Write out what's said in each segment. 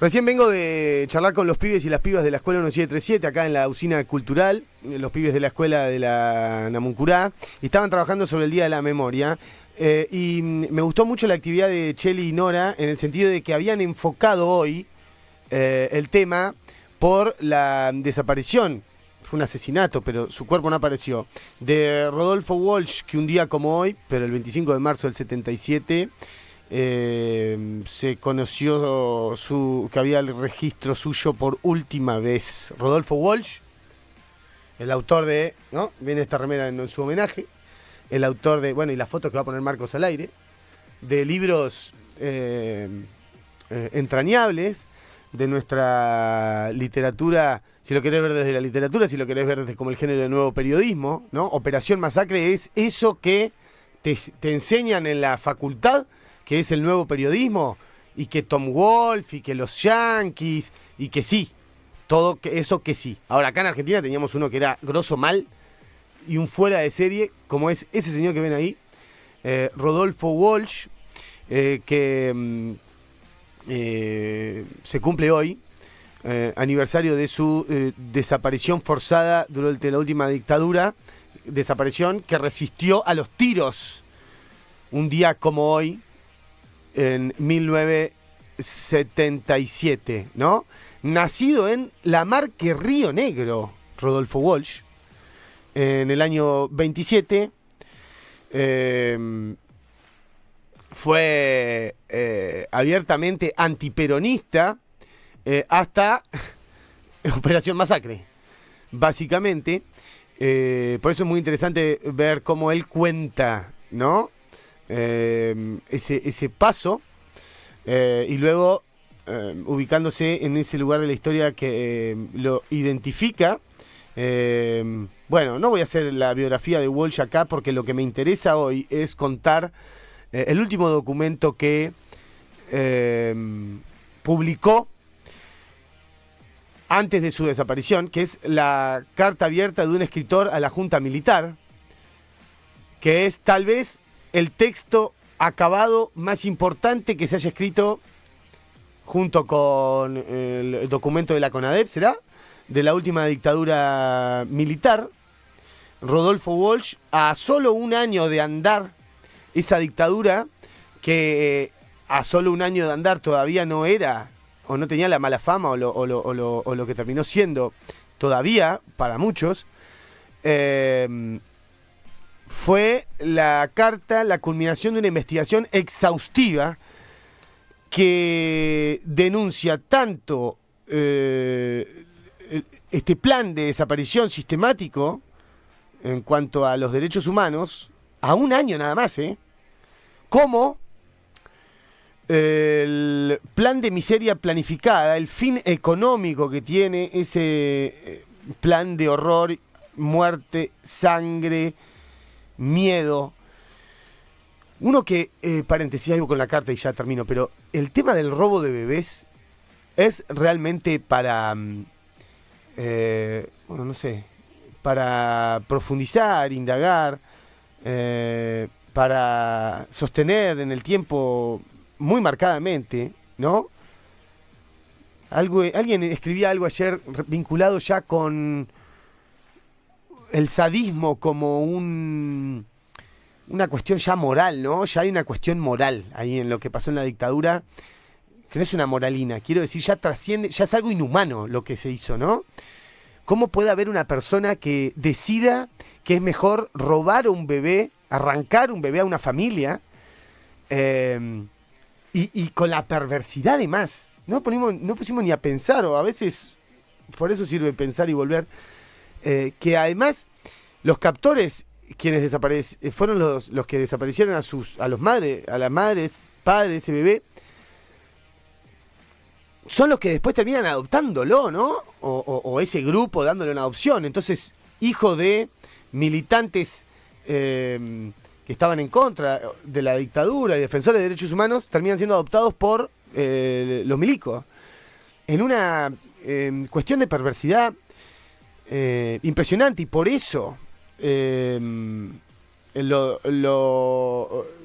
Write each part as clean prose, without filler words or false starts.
Recién vengo de charlar con los pibes y las pibas de la escuela 1737, acá en la usina cultural, los pibes de la escuela de la Namuncurá, y estaban trabajando sobre el Día de la Memoria. Y me gustó mucho la actividad de Cheli y Nora, en el sentido de que habían enfocado hoy el tema por la desaparición. Fue un asesinato, pero su cuerpo no apareció. De Rodolfo Walsh, que un día como hoy, pero el 25 de marzo del 77... se conoció que había el registro suyo por última vez. Rodolfo Walsh, el autor de, ¿no? Viene esta remera en su homenaje. El autor de, bueno, y la foto que va a poner Marcos al aire, de libros entrañables de nuestra literatura. Si lo querés ver desde la literatura, si lo querés ver desde como el género de nuevo periodismo, ¿no? Operación Masacre es eso que te enseñan en la facultad, que es el nuevo periodismo, y que Tom Wolfe, y que los Yankees, y que sí, todo eso que sí. Ahora, acá en Argentina teníamos uno que era grosso mal, y un fuera de serie, como es ese señor que ven ahí, Rodolfo Walsh, que se cumple hoy, aniversario de su desaparición forzada durante la última dictadura, desaparición que resistió a los tiros, un día como hoy, en 1977, ¿no? Nacido en Lamarque, Río Negro, Rodolfo Walsh, en el año 27, fue abiertamente antiperonista hasta Operación Masacre, básicamente. Por eso es muy interesante ver cómo él cuenta, ¿no? Ese paso y luego ubicándose en ese lugar de la historia que lo identifica. Bueno, no voy a hacer la biografía de Walsh acá porque lo que me interesa hoy es contar el último documento que publicó antes de su desaparición, que es la carta abierta de un escritor a la Junta Militar, que es tal vez el texto acabado más importante que se haya escrito junto con el documento de la CONADEP, ¿será? De la última dictadura militar. Rodolfo Walsh, a solo un año de andar esa dictadura, que a solo un año de andar todavía no era, o no tenía la mala fama, o lo que terminó siendo todavía, para muchos, fue la carta, la culminación de una investigación exhaustiva que denuncia tanto este plan de desaparición sistemático en cuanto a los derechos humanos, a un año nada más, como el plan de miseria planificada, el fin económico que tiene ese plan de horror, muerte, sangre, miedo. Uno que, paréntesis, algo con la carta y ya termino, pero el tema del robo de bebés es realmente para, bueno, no sé, para profundizar, indagar, para sostener en el tiempo muy marcadamente, ¿no? Alguien escribía algo ayer vinculado ya con el sadismo como una cuestión ya moral, ¿no? Ya hay una cuestión moral ahí en lo que pasó en la dictadura, que no es una moralina, quiero decir, ya trasciende, ya es algo inhumano lo que se hizo, ¿no? ¿Cómo puede haber una persona que decida que es mejor robar a un bebé, arrancar un bebé a una familia, y con la perversidad de más? No pusimos ni a pensar, o a veces, por eso sirve pensar y volver, que además los captores quienes fueron los que desaparecieron a las madres, padres de ese bebé, son los que después terminan adoptándolo, ¿no? O ese grupo dándole una adopción. Entonces, hijo de militantes que estaban en contra de la dictadura y defensores de derechos humanos, terminan siendo adoptados por los milicos. En una cuestión de perversidad impresionante, y por eso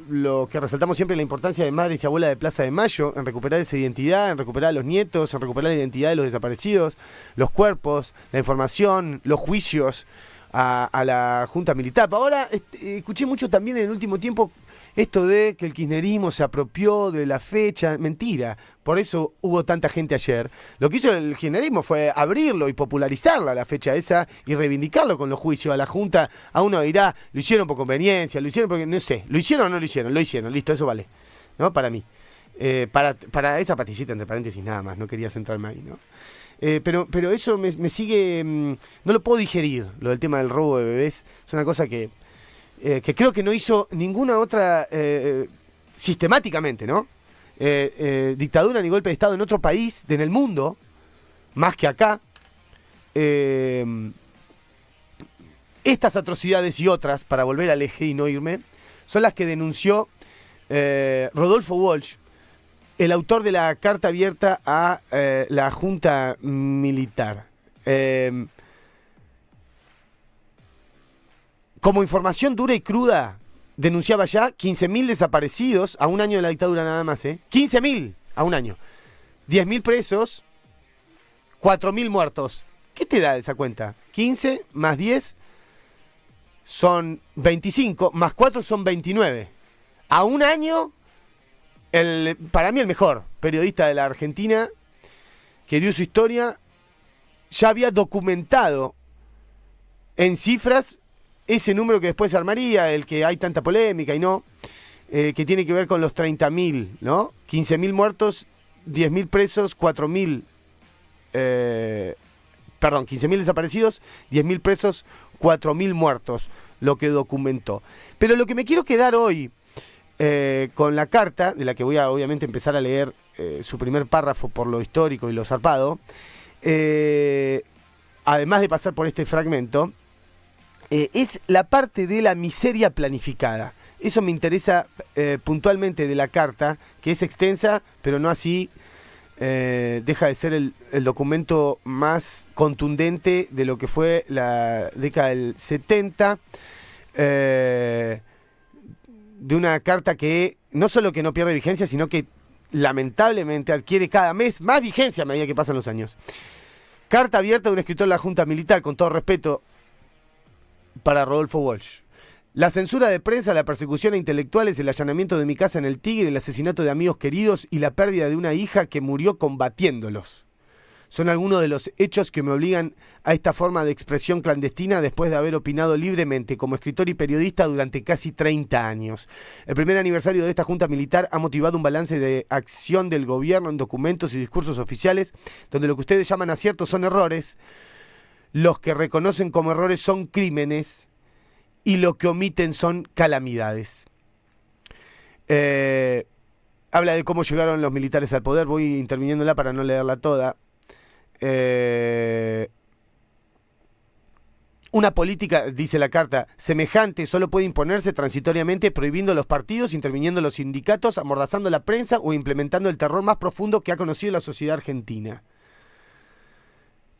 lo que resaltamos siempre es la importancia de madres y abuelas de Plaza de Mayo, en recuperar esa identidad, en recuperar a los nietos, en recuperar la identidad de los desaparecidos, los cuerpos, la información, los juicios a la Junta Militar. Ahora, escuché mucho también en el último tiempo esto de que el kirchnerismo se apropió de la fecha. Mentira, por eso hubo tanta gente ayer. Lo que hizo el kirchnerismo fue abrirlo y popularizarla, la fecha esa, y reivindicarlo con los juicios a la Junta. A uno dirá, lo hicieron por conveniencia, lo hicieron porque, no sé, ¿lo hicieron o no lo hicieron? Lo hicieron, listo, eso vale, ¿no? Para mí. Para esa patillita, entre paréntesis, nada más, no quería centrarme ahí, ¿no? Pero eso me sigue, no lo puedo digerir, lo del tema del robo de bebés. Es una cosa que creo que no hizo ninguna otra sistemáticamente, ¿no? Dictadura ni golpe de Estado en otro país en el mundo, más que acá. Estas atrocidades y otras, para volver al eje y no irme, son las que denunció Rodolfo Walsh, el autor de la carta abierta a la Junta Militar. Como información dura y cruda, denunciaba ya 15.000 desaparecidos a un año de la dictadura nada más, 15.000 a un año. 10.000 presos, 4.000 muertos. ¿Qué te da esa cuenta? 15 más 10 son 25, más 4 son 29. A un año, para mí el mejor periodista de la Argentina, que dio su historia, ya había documentado en cifras ese número que después se armaría, el que hay tanta polémica y no, que tiene que ver con los 30.000, ¿no? 15.000 muertos, 10.000 presos, 4.000, 15.000 desaparecidos, 10.000 presos, 4.000 muertos, lo que documentó. Pero lo que me quiero quedar hoy con la carta, de la que voy a obviamente empezar a leer su primer párrafo por lo histórico y lo zarpado, además de pasar por este fragmento, es la parte de la miseria planificada. Eso me interesa puntualmente de la carta, que es extensa, pero no así deja de ser el documento más contundente de lo que fue la década del 70, de una carta que no solo que no pierde vigencia, sino que lamentablemente adquiere cada mes más vigencia a medida que pasan los años. Carta abierta de un escritor de la Junta Militar, con todo respeto para Rodolfo Walsh. La censura de prensa, la persecución a intelectuales, el allanamiento de mi casa en El Tigre, el asesinato de amigos queridos y la pérdida de una hija que murió combatiéndolos. Son algunos de los hechos que me obligan a esta forma de expresión clandestina después de haber opinado libremente como escritor y periodista durante casi 30 años. El primer aniversario de esta Junta Militar ha motivado un balance de acción del gobierno en documentos y discursos oficiales, donde lo que ustedes llaman aciertos son errores, los que reconocen como errores son crímenes y lo que omiten son calamidades. Habla de cómo llegaron los militares al poder, voy interviniéndola para no leerla toda. Una política, dice la carta, semejante solo puede imponerse transitoriamente prohibiendo los partidos, interviniendo los sindicatos, amordazando la prensa o implementando el terror más profundo que ha conocido la sociedad argentina.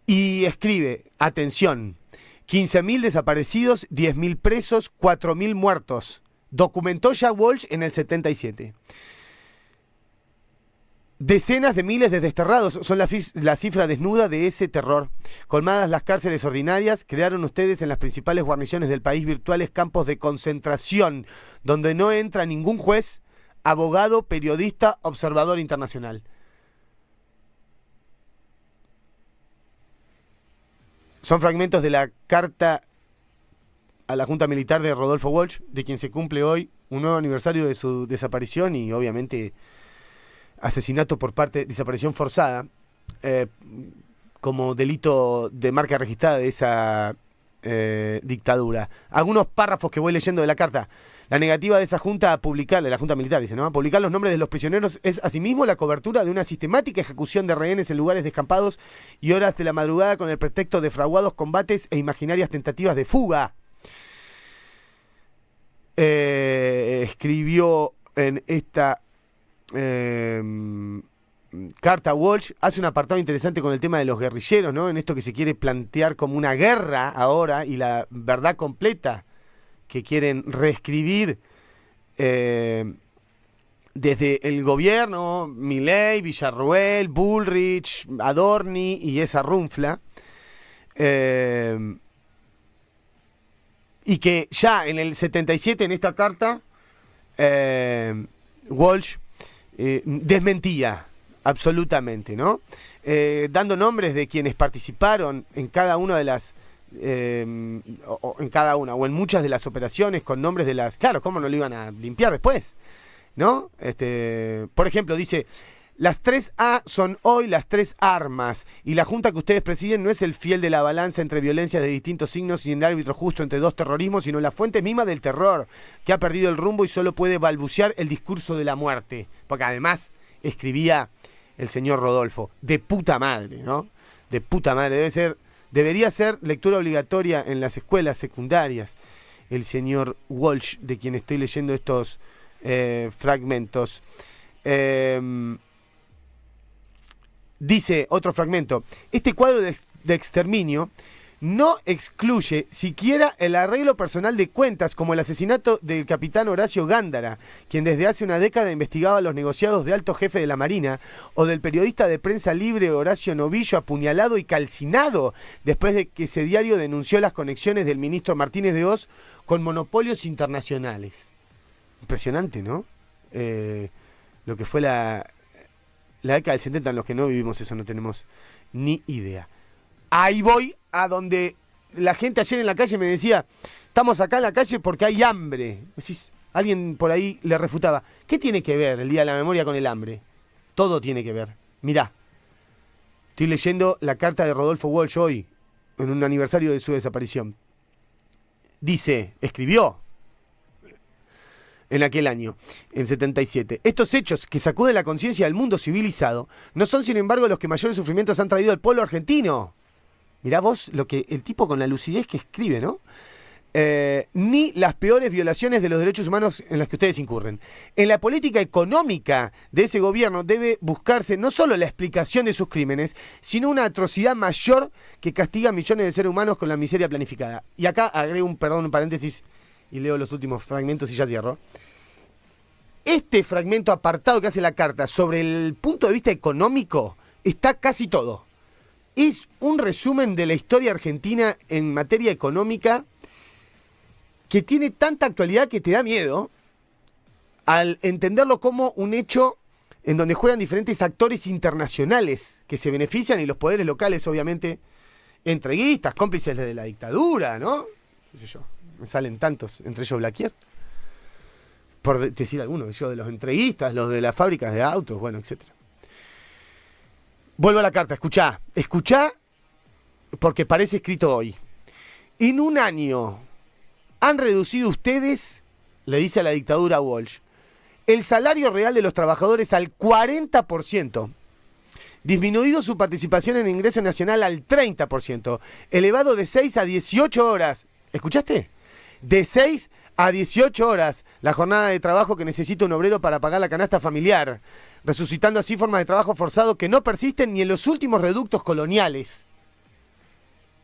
Y escribe, atención, 15.000 desaparecidos, 10.000 presos, 4.000 muertos. Documentó ya Walsh en el 77. Decenas de miles de desterrados son la cifra desnuda de ese terror. Colmadas las cárceles ordinarias, crearon ustedes en las principales guarniciones del país virtuales campos de concentración, donde no entra ningún juez, abogado, periodista, observador internacional. Son fragmentos de la carta a la Junta Militar de Rodolfo Walsh, de quien se cumple hoy un nuevo aniversario de su desaparición y obviamente asesinato por desaparición forzada, como delito de marca registrada de esa dictadura. Algunos párrafos que voy leyendo de la carta. La negativa de esa junta a publicar, de la Junta Militar, dice, ¿no? A publicar los nombres de los prisioneros es asimismo la cobertura de una sistemática ejecución de rehenes en lugares descampados y horas de la madrugada con el pretexto de fraguados combates e imaginarias tentativas de fuga. Escribió en esta carta Walsh, hace un apartado interesante con el tema de los guerrilleros, ¿no? En esto que se quiere plantear como una guerra ahora y la verdad completa que quieren reescribir desde el gobierno, Milei, Villarroel, Bullrich, Adorni y esa runfla, y que ya en el 77, en esta carta, Walsh desmentía absolutamente, ¿no? Dando nombres de quienes participaron en cada una de las en cada una o en muchas de las operaciones, con nombres de las... Claro, ¿cómo no lo iban a limpiar después? ¿No? Por ejemplo, dice: las 3A son hoy las 3 armas, y la junta que ustedes presiden no es el fiel de la balanza entre violencias de distintos signos y el árbitro justo entre dos terrorismos, sino la fuente misma del terror, que ha perdido el rumbo y solo puede balbucear el discurso de la muerte. Porque además escribía el señor Rodolfo, de puta madre, ¿no? De puta madre, debería ser lectura obligatoria en las escuelas secundarias, el señor Walsh, de quien estoy leyendo estos fragmentos. Dice otro fragmento: este cuadro de exterminio no excluye siquiera el arreglo personal de cuentas, como el asesinato del capitán Horacio Gándara, quien desde hace una década investigaba los negociados de alto jefe de la Marina, o del periodista de Prensa Libre Horacio Novillo, apuñalado y calcinado después de que ese diario denunció las conexiones del ministro Martínez de Oz con monopolios internacionales. Impresionante, ¿no? Lo que fue la década del 70, en los que no vivimos eso, no tenemos ni idea. Ahí voy a donde la gente ayer en la calle me decía: estamos acá en la calle porque hay hambre. Alguien por ahí le refutaba: ¿qué tiene que ver el Día de la Memoria con el hambre? Todo tiene que ver. Mirá, estoy leyendo la carta de Rodolfo Walsh hoy, en un aniversario de su desaparición. Dice, escribió en aquel año, en 77: estos hechos que sacuden la conciencia del mundo civilizado no son, sin embargo, los que mayores sufrimientos han traído al pueblo argentino. Mirá vos lo que el tipo, con la lucidez que escribe, ¿no? Ni las peores violaciones de los derechos humanos en las que ustedes incurren. En la política económica de ese gobierno debe buscarse no solo la explicación de sus crímenes, sino una atrocidad mayor que castiga a millones de seres humanos con la miseria planificada. Y acá agrego un paréntesis, y leo los últimos fragmentos y ya cierro. Este fragmento apartado que hace la carta sobre el punto de vista económico está casi todo. Es un resumen de la historia argentina en materia económica que tiene tanta actualidad que te da miedo al entenderlo como un hecho en donde juegan diferentes actores internacionales que se benefician, y los poderes locales, obviamente, entreguistas, cómplices de la dictadura, ¿no? ¿Qué sé yo? Me salen tantos, entre ellos Blaquier, por decir algunos, yo de los entreguistas, los de las fábricas de autos, bueno, etcétera. Vuelvo a la carta, escuchá, porque parece escrito hoy. En un año han reducido ustedes, le dice a la dictadura Walsh, el salario real de los trabajadores al 40%, disminuido su participación en el ingreso nacional al 30%, elevado de 6 a 18 horas. ¿Escuchaste? De 6 a 18 horas la jornada de trabajo que necesita un obrero para pagar la canasta familiar, resucitando así formas de trabajo forzado que no persisten ni en los últimos reductos coloniales.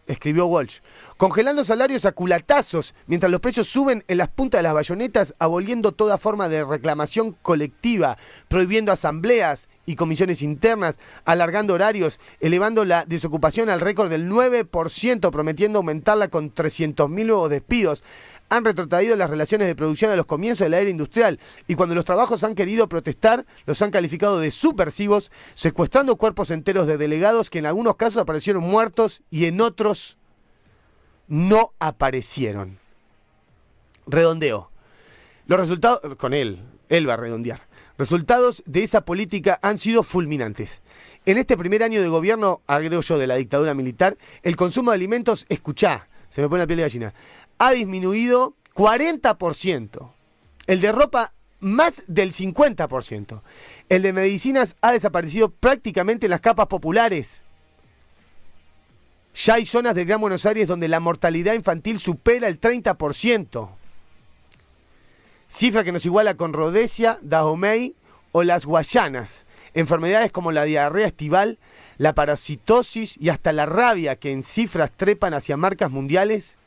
Escribió Walsh, congelando salarios a culatazos mientras los precios suben en las puntas de las bayonetas, aboliendo toda forma de reclamación colectiva, prohibiendo asambleas y comisiones internas, alargando horarios, elevando la desocupación al récord del 9%, prometiendo aumentarla con 300.000 nuevos despidos. Han retrotraído las relaciones de producción a los comienzos de la era industrial, y cuando los trabajos han querido protestar, los han calificado de subversivos, secuestrando cuerpos enteros de delegados que en algunos casos aparecieron muertos y en otros no aparecieron. Redondeo. Los resultados, con él va a redondear. Resultados de esa política han sido fulminantes. En este primer año de gobierno, agrego yo, de la dictadura militar, el consumo de alimentos, escuchá, se me pone la piel de gallina, ha disminuido 40%. El de ropa, más del 50%. El de medicinas ha desaparecido prácticamente en las capas populares. Ya hay zonas del Gran Buenos Aires donde la mortalidad infantil supera el 30%. Cifra que nos iguala con Rhodesia, Dahomey o las Guayanas. Enfermedades como la diarrea estival, la parasitosis y hasta la rabia, que en cifras trepan hacia marcas mundiales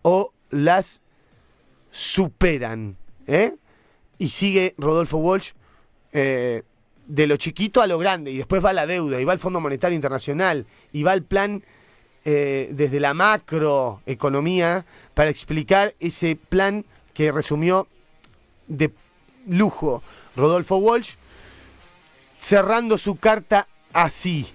o las superan. y sigue Rodolfo Walsh de lo chiquito a lo grande, y después va la deuda, y va el Fondo Monetario Internacional, y va el plan desde la macroeconomía para explicar ese plan que resumió de lujo Rodolfo Walsh, cerrando su carta así: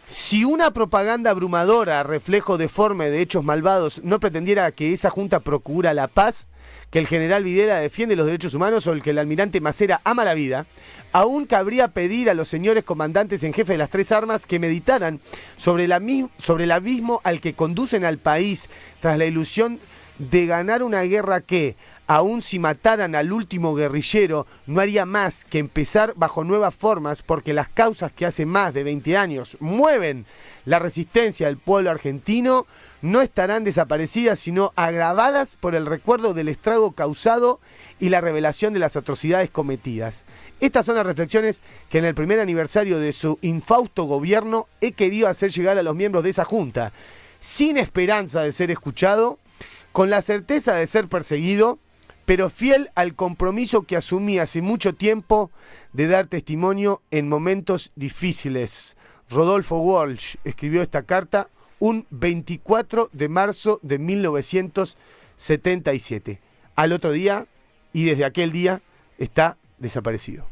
si una propaganda abrumadora, reflejo deforme de hechos malvados, no pretendiera que esa junta procura la paz, que el general Videla defiende los derechos humanos o el que el almirante Macera ama la vida, aún cabría pedir a los señores comandantes en jefe de las tres armas que meditaran sobre el abismo al que conducen al país tras la ilusión de ganar una guerra que, aun si mataran al último guerrillero, no haría más que empezar bajo nuevas formas, porque las causas que hace más de 20 años mueven la resistencia del pueblo argentino no estarán desaparecidas, sino agravadas por el recuerdo del estrago causado y la revelación de las atrocidades cometidas. Estas son las reflexiones que en el primer aniversario de su infausto gobierno he querido hacer llegar a los miembros de esa junta, sin esperanza de ser escuchado, con la certeza de ser perseguido, pero fiel al compromiso que asumí hace mucho tiempo de dar testimonio en momentos difíciles. Rodolfo Walsh escribió esta carta un 24 de marzo de 1977. Al otro día, y desde aquel día, está desaparecido.